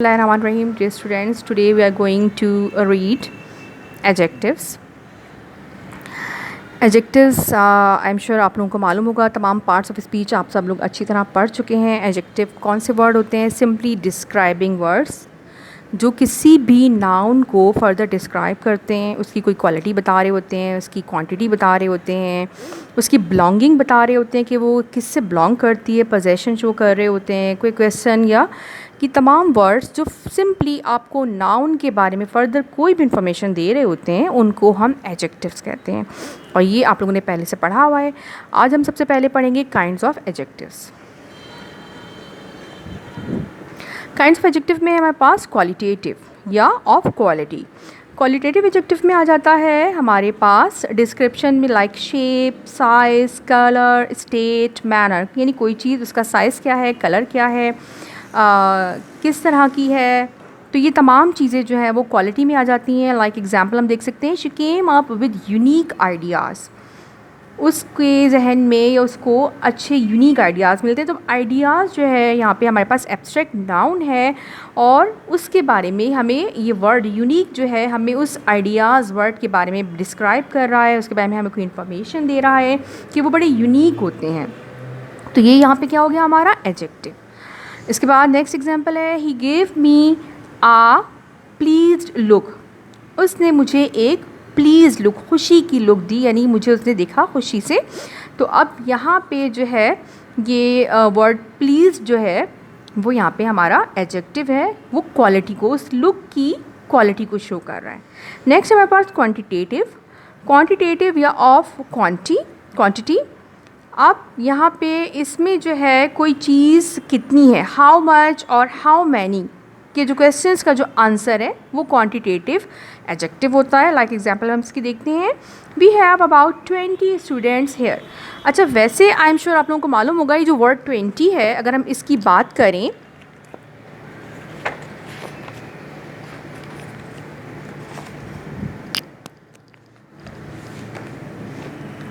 Bismillahirrahmanirrahim. Dear students, today we are going to read adjectives. Adjectives I am sure आप लोगों को मालूम होगा, तमाम पार्ट्स ऑफ स्पीच आप सब लोग अच्छी तरह पढ़ चुके हैं. एडजेक्टिव कौन से वर्ड होते हैं? सिंपली डिस्क्राइबिंग वर्ड्स जो किसी भी नाउन को फर्दर डिस्क्राइब करते हैं, उसकी कोई क्वालिटी बता रहे होते हैं, उसकी क्वांटिटी बता रहे होते हैं, उसकी बिलोंगिंग बता रहे होते हैं कि वो किससे बिलोंग करती है, पोजेशन शो कर रहे होते हैं, कोई क्वेश्चन या कि तमाम वर्ड्स जो सिंपली आपको नाउन के बारे में फ़र्दर कोई भी इंफॉर्मेशन दे रहे होते हैं उनको हम एडजेक्टिव्स कहते हैं. और ये आप लोगों ने पहले से पढ़ा हुआ है. आज हम सबसे पहले पढ़ेंगे kinds of adjectives. Kinds of adjective में हमारे पास क्वालिटेटिव या ऑफ क्वालिटी. क्वालिटेटिव एडजेक्टिव में आ जाता है हमारे पास डिस्क्रिप्शन में like shape, size, colour, state, manner, यानी कोई चीज़ उसका साइज़ क्या है, कलर क्या है, किस तरह की है, तो ये तमाम चीज़ें जो है वो क्वालिटी में आ जाती हैं. लाइक एग्जांपल हम देख सकते हैं, she came up with unique ideas. उसके जहन में या उसको अच्छे यूनिक आइडियाज़ मिलते हैं. तो आइडियाज़ जो है यहाँ पे हमारे पास एब्स्ट्रैक्ट नाउन है और उसके बारे में हमें ये वर्ड यूनिक जो है हमें उस आइडियाज़ वर्ड के बारे में डिस्क्राइब कर रहा है, उसके बारे में हमें कोई इन्फॉर्मेशन दे रहा है कि वो बड़े यूनिक होते हैं. तो ये यहाँ पे क्या हो गया हमारा एडजेक्टिव. इसके बाद नेक्स्ट एग्जांपल है, he gave me a pleased look. उसने मुझे एक प्लीज़ लुक, खुशी की लुक दी, यानी मुझे उसने देखा खुशी से. तो अब यहाँ पे जो है ये वर्ड प्लीज़ जो है वो यहाँ पे हमारा एडजेक्टिव है, वो क्वालिटी को, उस लुक की क्वालिटी को शो कर रहा है. नेक्स्ट हमारे पास क्वांटिटेटिव. क्वांटिटेटिव या ऑफ क्वांटिटी. अब यहाँ पे इसमें जो है कोई चीज़ कितनी है, हाउ मच और हाउ मैनी के जो क्वेश्चंस का जो आंसर है वो क्वांटिटेटिव एडजेक्टिव होता है. लाइक एग्जांपल हम इसकी देखते हैं, we have about 20 students here. अच्छा, वैसे आई एम श्योर आप लोगों को मालूम होगा ये जो वर्ड 20 है, अगर हम इसकी बात करें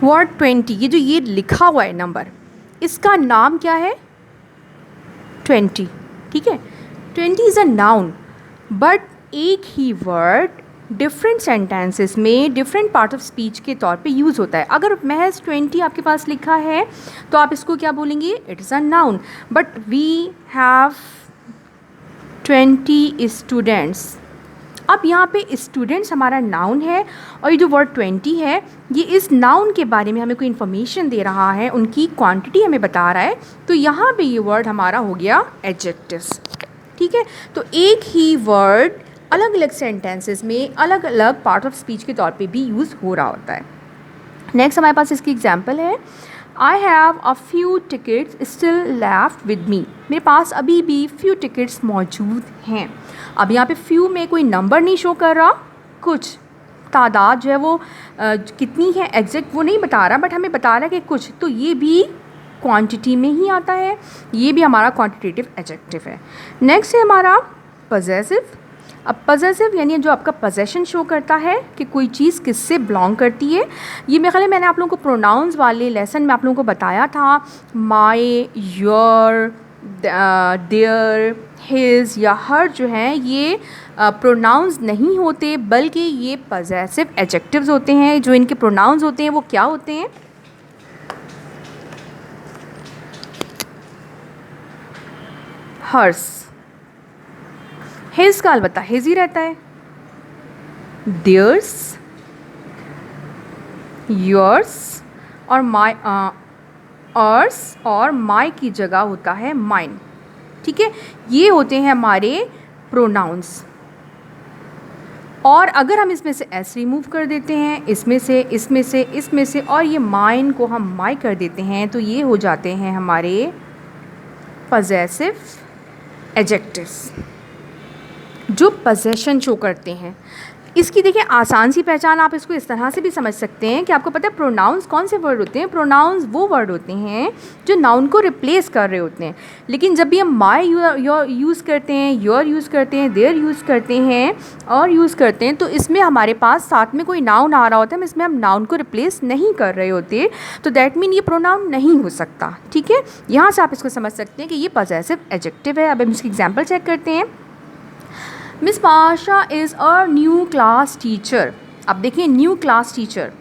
वर्ड 20, ये जो ये लिखा हुआ है नंबर, इसका नाम क्या है? 20. ठीक है, 20 इज़ अ नाउन, बट एक ही वर्ड डिफरेंट सेंटेंसेस में डिफरेंट पार्ट ऑफ स्पीच के तौर पे यूज़ होता है. अगर महज 20 आपके पास लिखा है तो आप इसको क्या बोलेंगे? It is a noun. But we have 20 students. अब यहाँ पे स्टूडेंट्स हमारा नाउन है और ये जो वर्ड 20 है ये इस नाउन के बारे में हमें कोई इन्फॉर्मेशन दे रहा है, उनकी क्वांटिटी हमें बता रहा है. तो यहाँ पे ये वर्ड हमारा हो गया एडजेक्टिव्स. ठीक है, तो एक ही वर्ड अलग अलग सेंटेंसेस में अलग अलग पार्ट ऑफ स्पीच के तौर पे भी यूज़ हो रहा होता है. नेक्स्ट हमारे पास इसकी एग्जांपल है, I have a few tickets still left with me. मेरे पास अभी भी फ्यू टिकट्स मौजूद हैं. अब यहाँ पे फ्यू में कोई नंबर नहीं शो कर रहा, कुछ तादाद जो है वो कितनी है एग्जैक्ट वो नहीं बता रहा, बट हमें बता रहा है कि कुछ. तो ये भी क्वांटिटी में ही आता है, ये भी हमारा क्वांटिटेटिव एडजेक्टिव है. नेक्स्ट है हमारा पजेसिव. अब पजेसिव यानी जो आपका पोजेशन शो करता है कि कोई चीज़ किससे बिलोंग करती है. ये मेरे ख्याल है मैंने आप लोगों को प्रोनाउंस वाले लेसन में आप लोगों को बताया था, माय, योर, देयर, हिज या हर जो हैं ये प्रोनाउंस नहीं होते, बल्कि ये पजेसिव एडजेक्टिव्स होते हैं. जो इनके प्रोनाउंस होते हैं वो क्या होते हैं? हर्स. हिज का अलबत्ता हिज ही रहता है. देयर्स, योर्स और माई, अर्स और माई की जगह होता है माइन. ठीक है, ये होते हैं हमारे प्रोनाउंस. और अगर हम इसमें से एस रिमूव कर देते हैं, इसमें से इसमें से इसमें से और ये माइन को हम माई कर देते हैं, तो ये हो जाते हैं हमारे पजेसिव एडजेक्टिव्स जो पोजेशन शो करते हैं. इसकी देखिए आसान सी पहचान आप इसको इस तरह से भी समझ सकते हैं कि आपको पता है प्रोनाउंस कौन से वर्ड होते हैं. प्रोनाउंस वो वर्ड होते हैं जो नाउन को रिप्लेस कर रहे होते हैं. लेकिन जब भी हम माई यूज़ करते हैं, योर यूज़ करते हैं, देयर यूज़ करते हैं और यूज़ करते हैं, तो इसमें हमारे पास साथ में कोई नाउन आ रहा होता है, इसमें हम नाउन को रिप्लेस नहीं कर रहे होते. तो दैट मीन ये प्रोनाउन नहीं हो सकता. ठीक है, यहाँ से आप इसको समझ सकते हैं कि ये पजेसिव एडजेक्टिव है. अब हम इसकी एग्जाम्पल चेक करते हैं. Miss Pasha is a new class teacher. अब देखिए न्यू क्लास टीचर,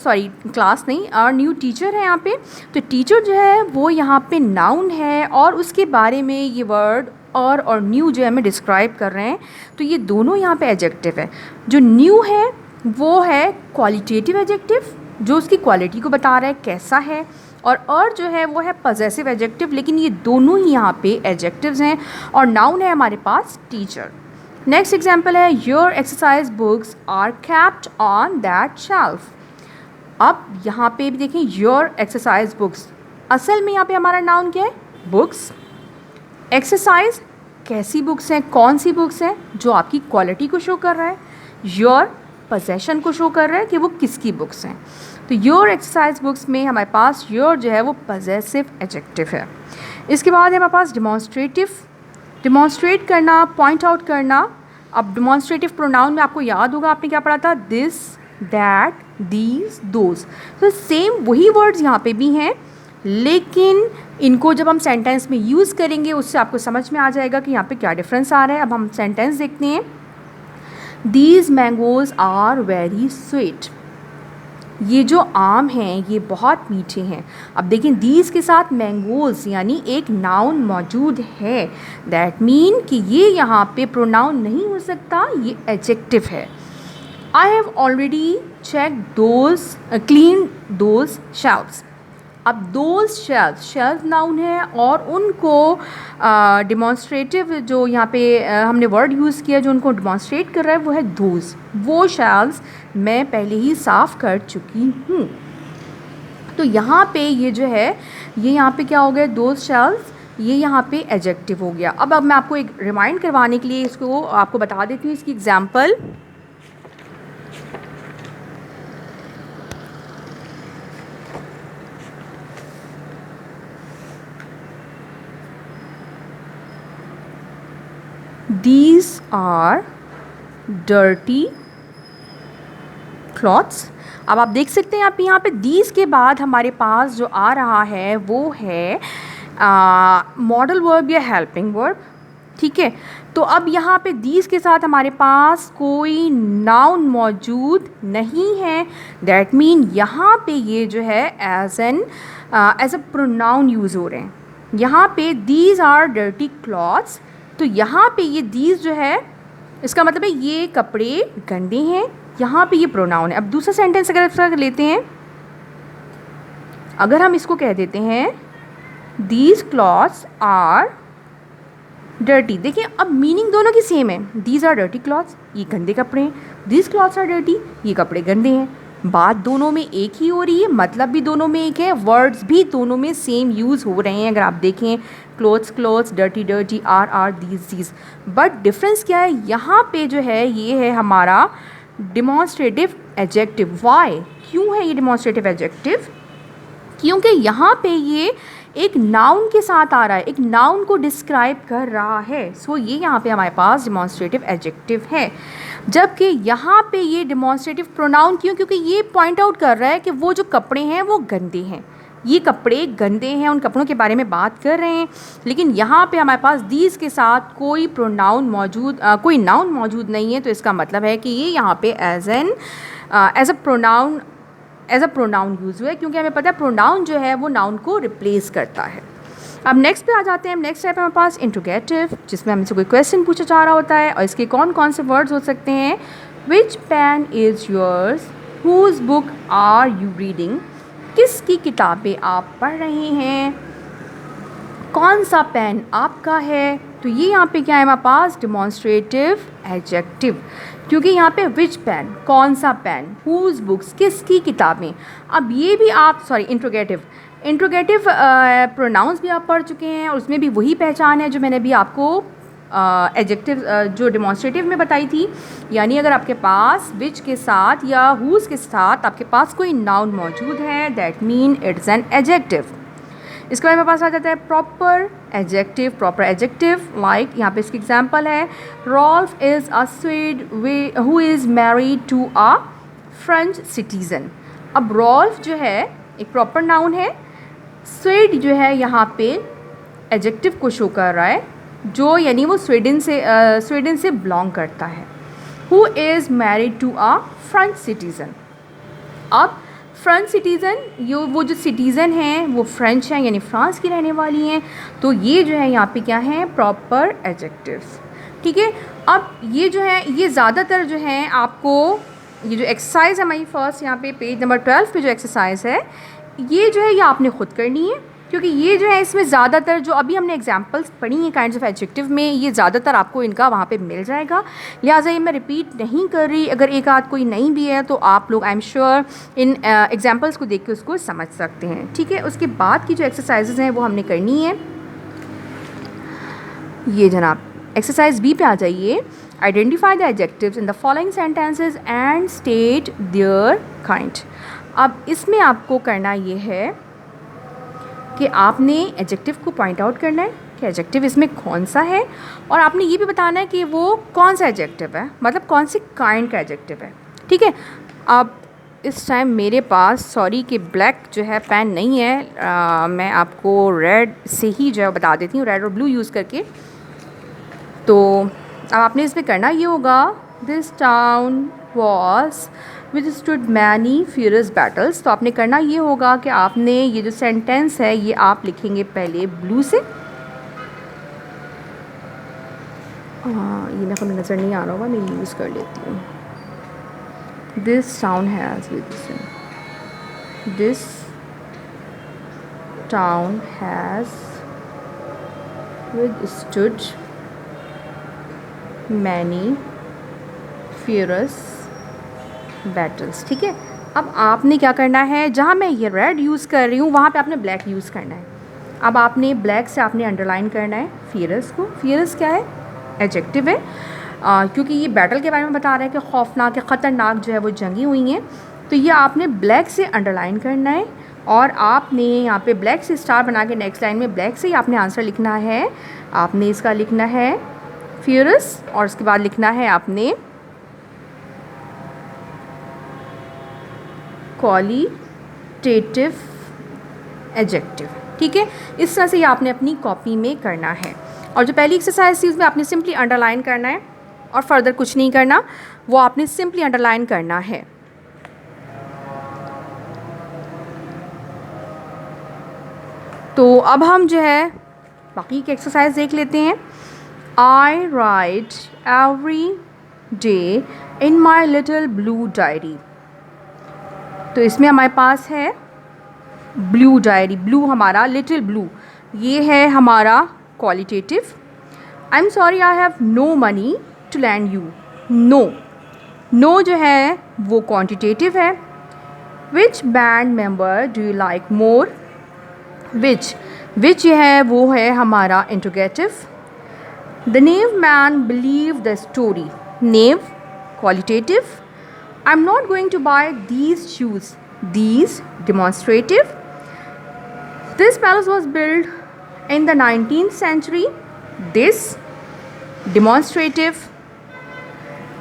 क्लास नहीं, न्यू टीचर है यहाँ पे। तो टीचर जो है वो यहाँ पे नाउन है और उसके बारे में ये वर्ड और न्यू जो है हमें डिस्क्राइब कर रहे हैं। तो ये दोनों यहाँ पे एडजेक्टिव है। जो न्यू है वो है क्वालिटेटिव एडजेक्टिव, जो उसकी क्वालिटी को बता रहा है कैसा है, और जो है वो है पजेसिव एडजेक्टिव। लेकिन ये दोनों ही यहाँ पे एडजेक्टिव्स हैं और नाउन है हमारे पास टीचर। नेक्स्ट एग्जाम्पल है your exercise books are kept on that shelf. अब यहाँ पे भी देखें योर एक्सरसाइज बुक्स, असल में यहाँ पे हमारा नाउन क्या है, बुक्स। एक्सरसाइज कैसी बुक्स हैं, कौन सी बुक्स हैं, जो आपकी क्वालिटी को शो कर रहा है। योर पोजेशन को शो कर रहा है कि वो किसकी बुक्स हैं। तो योर एक्सरसाइज बुक्स में हमारे पास योर जो है वो पजेसिव एडजेक्टिव है। इसके बाद है हमारे पास डिमॉन्स्ट्रेटिव, डिमॉन्स्ट्रेट करना, पॉइंट आउट करना। अब डिमॉन्स्ट्रेटिव प्रोनाउन में आपको याद होगा आपने क्या पढ़ा था, दिस, दैट, दीज, दोज। तो सेम वही वर्ड्स यहाँ पे भी हैं, लेकिन इनको जब हम सेंटेंस में यूज़ करेंगे उससे आपको समझ में आ जाएगा कि यहाँ पे क्या डिफरेंस आ रहा है। अब हम सेंटेंस देखते हैं। These mangoes are very sweet. ये जो आम हैं ये बहुत मीठे हैं। अब देखें दीज के साथ मैंगोज़ यानी एक नाउन मौजूद है, दैट मीन कि ये यहाँ पे प्रोनाउन नहीं हो सकता, ये एडजेक्टिव है। I have already check clean those shelves. अब दोज शेल्व्स नाउन है और उनको डिमॉन्स्ट्रेटिव जो यहाँ पे हमने वर्ड यूज़ किया जो उनको डिमॉन्स्ट्रेट कर रहा है वो है दोज। वो शेल्व्स मैं पहले ही साफ़ कर चुकी हूँ। तो यहाँ पे ये जो है ये यहाँ पे क्या हो गया, दोज शेल्व्स, ये यहाँ पे एडजेक्टिव हो गया। अब मैं आपको एक रिमाइंड करवाने के लिए इसको आपको बता देती हूँ इसकी example. These are dirty clothes। अब आप देख सकते हैं यहाँ पे these के बाद हमारे पास जो आ रहा है वो है मॉडल वर्ब या हेल्पिंग वर्ब, ठीक है। तो अब यहाँ पे these के साथ हमारे पास कोई नाउन मौजूद नहीं है, दैट मीन यहाँ पे ये जो है एज अ प्रोनाउन यूज़ हो रहे हैं। यहाँ पे these are dirty clothes, तो यहाँ पे ये दीज जो है इसका मतलब है ये कपड़े गंदे हैं, यहाँ पे ये प्रोनाउन है। अब दूसरा सेंटेंस अगर इसका लेते हैं, अगर हम इसको कह देते हैं दीज क्लॉथ्स आर डर्टी, देखिए अब मीनिंग दोनों की सेम है। दीज आर डर्टी क्लॉथ्स, ये गंदे कपड़े हैं, दीज क्लॉथ्स आर डर्टी, ये कपड़े गंदे हैं। बात दोनों में एक ही हो रही है, मतलब भी दोनों में एक है, वर्ड्स भी दोनों में सेम यूज़ हो रहे हैं। अगर आप देखें clothes clothes, dirty dirty, are these. But difference क्या है, यहाँ पे जो है ये है हमारा डिमॉन्स्ट्रेटिव एडजेक्टिव। वाई, क्यों है ये डिमॉन्स्ट्रेटिव एडजेक्टिव, क्योंकि यहाँ पे ये एक नाउन के साथ आ रहा है, एक नाउन को डिस्क्राइब कर रहा है। सो ये यहाँ पे हमारे पास डिमॉन्स्ट्रेटिव एडजेक्टिव है। जबकि यहाँ पे ये डिमॉन्स्ट्रेटिव प्रोनाउन क्यों, क्योंकि ये पॉइंट आउट कर रहा है कि वो जो कपड़े हैं वो गंदे हैं, ये कपड़े गंदे हैं, उन कपड़ों के बारे में बात कर रहे हैं। लेकिन यहाँ पे हमारे पास दीज के साथ कोई प्रोनाउन मौजूद कोई नाउन मौजूद नहीं है, तो इसका मतलब है कि ये यहाँ पे एज अ प्रोनाउन यूज़ हुआ है, क्योंकि हमें पता है प्रोनाउन जो है वो नाउन को रिप्लेस करता है। अब नेक्स्ट पे आ जाते हैं। नेक्स्ट है हमारे पास इंट्रोगेटिव, जिसमें हमसे कोई क्वेश्चन पूछा जा रहा होता है और इसके कौन कौन से वर्ड्स हो सकते हैं। Which pen is yours, whose book are you reading, किसकी किताबें आप पढ़ रहे हैं, कौन सा पेन आपका है। तो ये यहाँ पे क्या है हमारे पास डिमॉन्स्ट्रेटिव एडजेक्टिव, क्योंकि यहाँ पे विच पेन, कौन सा पेन, हुज बुक्स, किसकी किताबें। अब ये भी आप इंट्रोगेटिव प्रोनाउंस भी आप पढ़ चुके हैं और उसमें भी वही पहचान है जो मैंने भी आपको एडजेक्टिव जो डिमॉन्स्ट्रेटिव में बताई थी। यानी अगर आपके पास विच के साथ या हुज के साथ आपके पास कोई नाउन मौजूद है, that mean it's an adjective. इसके बाद मेरे पास आ जाता है प्रॉपर एडजेक्टिव, लाइक यहाँ पे इसकी एग्जांपल है, Rolf is a Swede who is married to a French citizen. अब रॉल्फ जो है एक प्रॉपर नाउन है, स्वीड जो है यहाँ पे एडजेक्टिव को शो कर रहा है, जो यानी वो स्वीडन से बिलोंग करता है। Who is married to a French citizen. अब फ्रेंच सिटीज़न, वो जो सिटीज़न हैं वो फ्रेंच हैं यानी फ्रांस की रहने वाली हैं, तो ये जो है यहाँ पे क्या है, प्रॉपर एडजेक्टिव्स। ठीक है, अब ये जो है ये ज़्यादातर जो है आपको ये जो एक्सरसाइज है हमारी फर्स्ट यहाँ पे पेज नंबर 12 पे जो एक्सरसाइज है ये जो है ये आपने ख़ुद करनी है, क्योंकि ये जो है इसमें ज़्यादातर जो अभी हमने एग्जांपल्स पढ़ी हैं काइंड्स ऑफ एडजेक्टिव में, ये ज़्यादातर आपको इनका वहाँ पे मिल जाएगा, लिहाजा ये मैं रिपीट नहीं कर रही। अगर एक आध कोई नहीं भी है तो आप लोग I am sure in examples को देख के उसको समझ सकते हैं। ठीक है, उसके बाद की जो एक्सरसाइजेज हैं वो हमने करनी है। ये जनाब एक्सरसाइज बी पे आ जाइए। Identify the adjectives in the following sentences and state their kind. अब इसमें आपको करना ये है कि आपने एडजेक्टिव को पॉइंट आउट करना है कि एडजेक्टिव इसमें कौन सा है, और आपने ये भी बताना है कि वो कौन सा एडजेक्टिव है, मतलब कौन सी काइंड का एडजेक्टिव है। ठीक है, अब इस टाइम मेरे पास सॉरी कि ब्लैक जो है पेन नहीं है, मैं आपको रेड से ही जो है बता देती हूँ, रेड और ब्लू यूज़ करके। तो अब आपने इसमें करना ये होगा, this town was withstood many furious battles. तो आपने करना ये होगा कि आपने ये जो सेंटेंस है ये आप लिखेंगे पहले ब्लू से। ये मेरे को नज़र नहीं आ रहा होगा, मैं यूज़ कर लेती हूँ। This town has this town has withstood many furious battles. ठीक है, अब आपने क्या करना है, जहाँ मैं ये रेड यूज़ कर रही हूँ वहाँ पे आपने ब्लैक यूज़ करना है। अब आपने ब्लैक से आपने अंडरलाइन करना है फियरस को। फियरस क्या है, एडजेक्टिव है, क्योंकि ये बैटल के बारे में बता रहा है कि खौफनाक या ख़तरनाक जो है वो जंगी हुई हैं, तो ये आपने ब्लैक से अंडरलाइन करना है। और आपने यहाँ पे ब्लैक से स्टार बना के नेक्स्ट लाइन में ब्लैक से ही आपने आंसर लिखना है। आपने इसका लिखना है फियरस और उसके बाद लिखना है आपने क्वालिटेटिव एडजेक्टिव। ठीक है, इस तरह से ये आपने अपनी कॉपी में करना है। और जो पहली एक्सरसाइज थी उसमें आपने सिंपली अंडरलाइन करना है और फर्दर कुछ नहीं करना, वो आपने सिंपली अंडरलाइन करना है। तो अब हम जो है बाकी की एक्सरसाइज देख लेते हैं। I write every day in my little blue diary. तो इसमें हमारे पास है ब्लू डायरी, ब्लू हमारा लिटिल ब्लू, ये है हमारा qualitative. I am sorry I have no money to lend you. No जो है वो क्वांटिटेटिव है। Which band member do you like more. Which है वो है हमारा interrogative. The naive man believe the story. Naive qualitative. I'm not going to buy these shoes. These demonstrative. This palace was built in the 19th century. This demonstrative.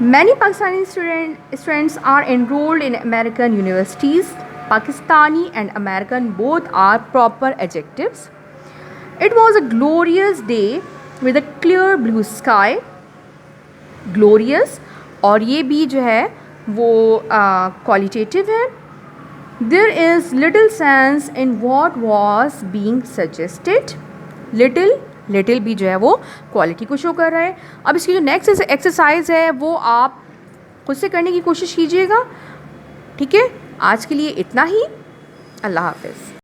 Many Pakistani students are enrolled in American universities. Pakistani and American both are proper adjectives. It was a glorious day with a clear blue sky. Glorious और ये भी जो है वो qualitative है। There is little sense in what was being suggested. Little भी जो है वो क्वालिटी को शो कर रहा है। अब इसकी जो नेक्स्ट एक्सरसाइज है वो आप खुद से करने की कोशिश कीजिएगा। ठीक है, आज के लिए इतना ही। अल्लाह हाफ़िज़।